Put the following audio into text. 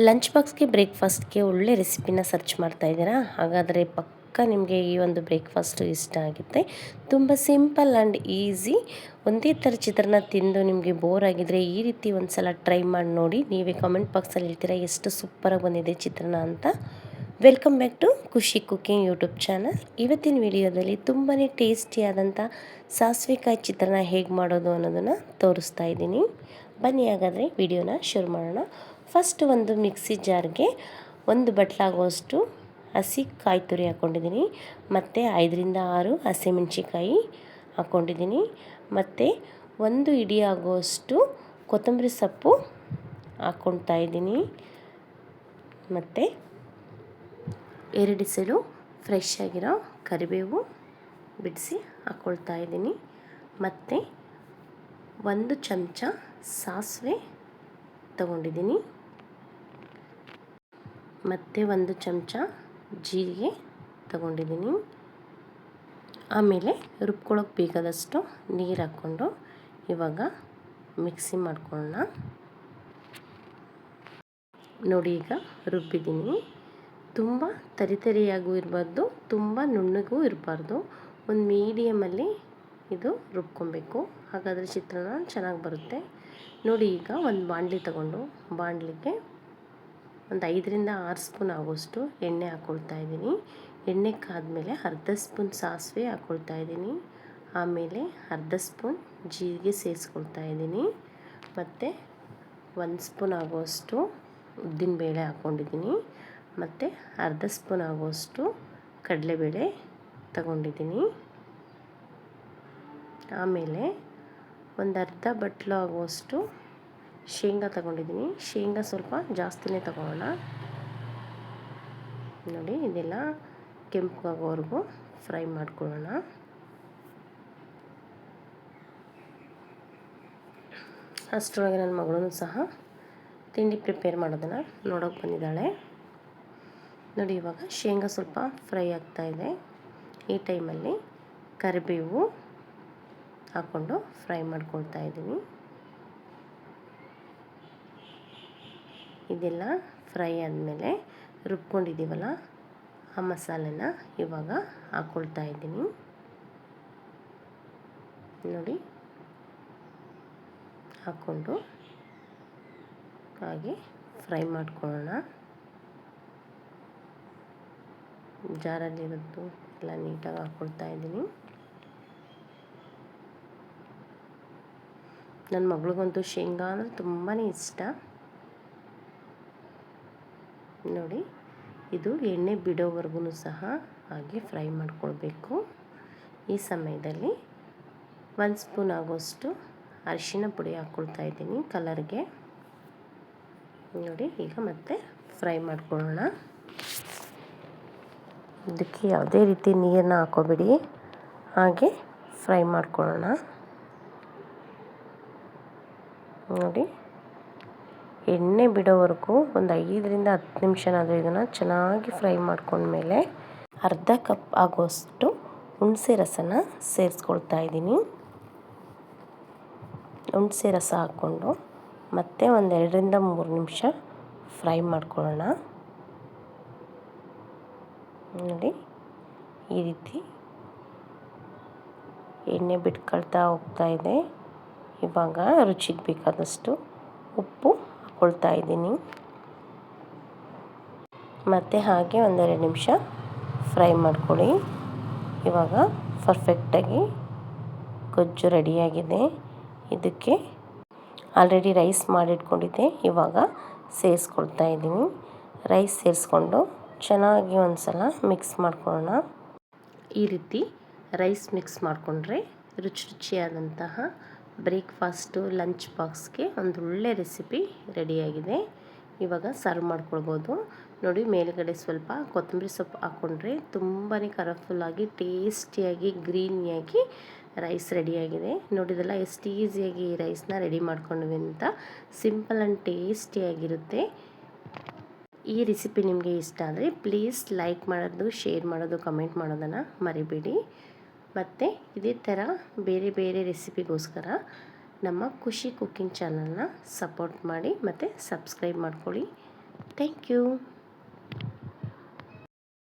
Lunch ಬಾಕ್ಸ್ಗೆ ಬ್ರೇಕ್ಫಾಸ್ಟ್ಗೆ ಒಳ್ಳೆ ರೆಸಿಪಿನ ಸರ್ಚ್ ಮಾಡ್ತಾ ಇದ್ದೀರಾ? ಹಾಗಾದರೆ ಪಕ್ಕ ನಿಮಗೆ ಈ ಒಂದು ಬ್ರೇಕ್ಫಾಸ್ಟು ಇಷ್ಟ ಆಗುತ್ತೆ. ತುಂಬ ಸಿಂಪಲ್ ಆ್ಯಂಡ್ ಈಸಿ. ಒಂದೇ ಥರ ಚಿತ್ರಾನ್ನ ತಿಂದು ನಿಮಗೆ ಬೋರ್ ಆಗಿದ್ದರೆ ಈ ರೀತಿ ಒಂದು ಸಲ ಟ್ರೈ ಮಾಡಿ ನೋಡಿ. ನೀವೇ ಕಾಮೆಂಟ್ ಬಾಕ್ಸಲ್ಲಿ ಹೇಳ್ತೀರಾ ಎಷ್ಟು ಸೂಪರಾಗಿ ಬಂದಿದೆ ಚಿತ್ರಾನ್ನ ಅಂತ. ವೆಲ್ಕಮ್ ಬ್ಯಾಕ್ ಟು ಖುಷಿ ಕುಕಿಂಗ್ ಯೂಟ್ಯೂಬ್ ಚಾನಲ್. ಇವತ್ತಿನ ವಿಡಿಯೋದಲ್ಲಿ ತುಂಬಾ ಟೇಸ್ಟಿಯಾದಂಥ ಸಾಸಿವೆಕಾಯಿ ಚಿತ್ರಾನ್ನ ಹೇಗೆ ಮಾಡೋದು ಅನ್ನೋದನ್ನು ತೋರಿಸ್ತಾ ಇದ್ದೀನಿ. ಬನ್ನಿ ಹಾಗಾದರೆ ವಿಡಿಯೋನ ಶುರು ಮಾಡೋಣ. ಫಸ್ಟ್ ಒಂದು ಮಿಕ್ಸಿ ಜಾರ್ಗೆ ಒಂದು ಬಟ್ಲಾಗುವಷ್ಟು ಹಸಿ ಕಾಯಿ ತುರಿ ಹಾಕ್ಕೊಂಡಿದ್ದೀನಿ. ಮತ್ತು 5ರಿಂದ 6 ಹಸಿಮೆಣಸಿಕಾಯಿ ಹಾಕ್ಕೊಂಡಿದ್ದೀನಿ. ಮತ್ತು ಒಂದು ಇಡಿ ಆಗುವಷ್ಟು ಕೊತ್ತಂಬರಿ ಸೊಪ್ಪು ಹಾಕ್ಕೊಳ್ತಾ ಇದ್ದೀನಿ. ಮತ್ತು 2 ಎಸಳು ಫ್ರೆಶ್ ಆಗಿರೋ ಕರಿಬೇವು ಬಿಡಿಸಿ ಹಾಕ್ಕೊಳ್ತಾ ಇದ್ದೀನಿ. ಮತ್ತು 1 ಚಮಚ ಸಾಸಿವೆ ತಗೊಂಡಿದ್ದೀನಿ. ಮತ್ತು 1 ಚಮಚ ಜೀರಿಗೆ ತಗೊಂಡಿದ್ದೀನಿ. ಆಮೇಲೆ ರುಬ್ಕೊಳ್ಳೋಕೆ ಬೇಕಾದಷ್ಟು ನೀರು ಹಾಕ್ಕೊಂಡು ಇವಾಗ ಮಿಕ್ಸಿ ಮಾಡ್ಕೊಳ್ಳೋಣ. ನೋಡಿ ಈಗ ರುಬ್ಬಿದ್ದೀನಿ. ತುಂಬ ತರಿಯಾಗೂ ಇರಬಾರ್ದು, ತುಂಬ ನುಣ್ಣಗೂ ಇರಬಾರ್ದು. ಒಂದು ಮೀಡಿಯಮಲ್ಲಿ ಇದು ರುಬ್ಕೊಬೇಕು. ಹಾಗಾದರೆ ಚಿತ್ರಾನ್ನ ಚೆನ್ನಾಗಿ ಬರುತ್ತೆ. ನೋಡಿ ಈಗ ಒಂದು ಬಾಣಲಿ ತಗೊಂಡು ಬಾಣಲಿಗೆ ಒಂದು 5ರಿಂದ 6 ಸ್ಪೂನ್ ಆಗೋಷ್ಟು ಎಣ್ಣೆ ಹಾಕ್ಕೊಳ್ತಾ ಇದ್ದೀನಿ. ಎಣ್ಣೆ ಕಾದ್ಮೇಲೆ ಅರ್ಧ ಸ್ಪೂನ್ ಸಾಸಿವೆ ಹಾಕ್ಕೊಳ್ತಾ ಇದ್ದೀನಿ. ಆಮೇಲೆ ಅರ್ಧ ಸ್ಪೂನ್ ಜೀರಿಗೆ ಸೇರಿಸ್ಕೊಳ್ತಾ ಇದ್ದೀನಿ. ಮತ್ತು 1 ಸ್ಪೂನ್ ಆಗುವಷ್ಟು ಉದ್ದಿನಬೇಳೆ ಹಾಕ್ಕೊಂಡಿದ್ದೀನಿ. ಮತ್ತು ಅರ್ಧ ಸ್ಪೂನ್ ಆಗುವಷ್ಟು ಕಡಲೆಬೇಳೆ ತಗೊಂಡಿದ್ದೀನಿ. ಆಮೇಲೆ ಒಂದು ಅರ್ಧ ಬಟ್ಲು ಆಗುವಷ್ಟು ಶೇಂಗಾ ತಗೊಂಡಿದ್ದೀನಿ. ಶೇಂಗಾ ಸ್ವಲ್ಪ ಜಾಸ್ತಿನೇ ತಗೊಳ್ಳೋಣ. ನೋಡಿ ಇದೆಲ್ಲ ಕೆಂಪಗಾಗೋವರೆಗೂ ಫ್ರೈ ಮಾಡ್ಕೊಳ್ಳೋಣ. ಅಷ್ಟರೊಳಗೆ ನನ್ನ ಮಗಳೂ ಸಹ ತಿಂಡಿ ಪ್ರಿಪೇರ್ ಮಾಡೋದನ್ನು ನೋಡೋಕೆ ಬಂದಿದ್ದಾಳೆ. ನೋಡಿ ಇವಾಗ ಶೇಂಗಾ ಸ್ವಲ್ಪ ಫ್ರೈ ಆಗ್ತಾಯಿದೆ. ಈ ಟೈಮಲ್ಲಿ ಕರಿಬೇವು ಹಾಕ್ಕೊಂಡು ಫ್ರೈ ಮಾಡ್ಕೊಳ್ತಾ ಇದ್ದೀನಿ. ಇದೆಲ್ಲ ಫ್ರೈ ಆದಮೇಲೆ ರುಬ್ಕೊಂಡಿದ್ದೀವಲ್ಲ ಆ ಮಸಾಲೆನ ಇವಾಗ ಹಾಕ್ಕೊಳ್ತಾ ಇದ್ದೀನಿ. ನೋಡಿ ಹಾಕ್ಕೊಂಡು ಹಾಗೆ ಫ್ರೈ ಮಾಡ್ಕೊಳ್ಳೋಣ. ಜಾರಲ್ಲಿರೋದು ಎಲ್ಲ ನೀಟಾಗಿ ಹಾಕ್ಕೊಳ್ತಾ ಇದ್ದೀನಿ. ನನ್ನ ಮಗಳಿಗಂತೂ ಶೇಂಗಾ ಅಂದರೆ ತುಂಬಾ ಇಷ್ಟ. ನೋಡಿ ಇದು ಎಣ್ಣೆ ಬಿಡೋವರೆಗೂ ಸಹ ಹಾಗೆ ಫ್ರೈ ಮಾಡ್ಕೊಳ್ಬೇಕು. ಈ ಸಮಯದಲ್ಲಿ 1 ಸ್ಪೂನ್ ಆಗೋಷ್ಟು ಅರಿಶಿನ ಪುಡಿ ಹಾಕ್ಕೊಳ್ತಾ ಇದ್ದೀನಿ ಕಲರ್ಗೆ. ನೋಡಿ ಈಗ ಮತ್ತೆ ಫ್ರೈ ಮಾಡ್ಕೊಳ್ಳೋಣ. ಇದಕ್ಕೆ ಯಾವುದೇ ರೀತಿ ನೀರನ್ನ ಹಾಕೋಬೇಡಿ, ಹಾಗೆ ಫ್ರೈ ಮಾಡ್ಕೊಳ್ಳೋಣ. ನೋಡಿ ಎಣ್ಣೆ ಬಿಡೋವರೆಗೂ ಒಂದು 5ರಿಂದ 10 ನಿಮಿಷನಾದರೂ ಇದನ್ನು ಚೆನ್ನಾಗಿ ಫ್ರೈ ಮಾಡ್ಕೊಂಡ್ಮೇಲೆ ಅರ್ಧ ಕಪ್ ಆಗೋಷ್ಟು ಹುಣಸೆ ರಸನ ಸೇರಿಸ್ಕೊಳ್ತಾ ಇದ್ದೀನಿ. ಹುಣಸೆ ರಸ ಹಾಕ್ಕೊಂಡು ಮತ್ತೆ ಒಂದು 2ರಿಂದ 3 ನಿಮಿಷ ಫ್ರೈ ಮಾಡ್ಕೊಳ್ಳೋಣ. ನೋಡಿ ಈ ರೀತಿ ಎಣ್ಣೆ ಬಿಟ್ಕೊಳ್ತಾ ಹೋಗ್ತಾ ಇದೆ. ಇವಾಗ ರುಚಿಗೆ ಬೇಕಾದಷ್ಟು ಉಪ್ಪು ಹಾಕ್ಕೊಳ್ತಾ ಇದ್ದೀನಿ. ಮತ್ತು ಹಾಗೆ 1-2 ನಿಮಿಷ ಫ್ರೈ ಮಾಡ್ಕೊಳ್ಳಿ. ಇವಾಗ ಪರ್ಫೆಕ್ಟಾಗಿ ಗೊಜ್ಜು ರೆಡಿಯಾಗಿದೆ. ಇದಕ್ಕೆ ಆಲ್ರೆಡಿ ರೈಸ್ ಮಾಡಿಟ್ಕೊಂಡಿದ್ದೆ, ಇವಾಗ ಸೇರಿಸ್ಕೊಳ್ತಾ ಇದ್ದೀನಿ. ರೈಸ್ ಸೇರಿಸ್ಕೊಂಡು ಚೆನ್ನಾಗಿ ಒಂದು ಸಲ ಮಿಕ್ಸ್ ಮಾಡ್ಕೊಳ್ಳೋಣ. ಈ ರೀತಿ ರೈಸ್ ಮಿಕ್ಸ್ ಮಾಡಿಕೊಂಡ್ರೆ ರುಚಿಯಾದಂತಹ ಬ್ರೇಕ್ಫಾಸ್ಟು ಲಂಚ್ ಬಾಕ್ಸ್ಗೆ ಒಂದು ಒಳ್ಳೆ ರೆಸಿಪಿ ರೆಡಿಯಾಗಿದೆ. ಇವಾಗ ಸರ್ವ್ ಮಾಡ್ಕೊಳ್ಬೋದು. ನೋಡಿ ಮೇಲುಗಡೆ ಸ್ವಲ್ಪ ಕೊತ್ತಂಬರಿ ಸೊಪ್ಪು ಹಾಕ್ಕೊಂಡ್ರೆ ತುಂಬಾ ಕಲರ್ಫುಲ್ಲಾಗಿ ಟೇಸ್ಟಿಯಾಗಿ ಗ್ರೀನಿಯಾಗಿ ರೈಸ್ ರೆಡಿಯಾಗಿದೆ. ನೋಡಿದಲ್ಲ ಎಷ್ಟು ಈಸಿಯಾಗಿ ಈ ರೈಸ್ನ ರೆಡಿ ಮಾಡ್ಕೊಂಡ್ವಿ ಅಂತ. ಸಿಂಪಲ್ ಆ್ಯಂಡ್ ಟೇಸ್ಟಿಯಾಗಿರುತ್ತೆ. ಈ ರೆಸಿಪಿ ನಿಮಗೆ ಇಷ್ಟ ಆದರೆ ಪ್ಲೀಸ್ ಲೈಕ್ ಮಾಡೋದು, ಶೇರ್ ಮಾಡೋದು, ಕಮೆಂಟ್ ಮಾಡೋದನ್ನು ಮರಿಬೇಡಿ. ಮತ್ತು ಇದೇ ಥರ ಬೇರೆ ಬೇರೆ ರೆಸಿಪಿಗೋಸ್ಕರ ನಮ್ಮ ಖುಷಿ ಕುಕ್ಕಿಂಗ್ ಚಾನಲ್ನ ಸಪೋರ್ಟ್ ಮಾಡಿ ಮತ್ತು ಸಬ್ಸ್ಕ್ರೈಬ್ ಮಾಡ್ಕೊಳ್ಳಿ. Thank you.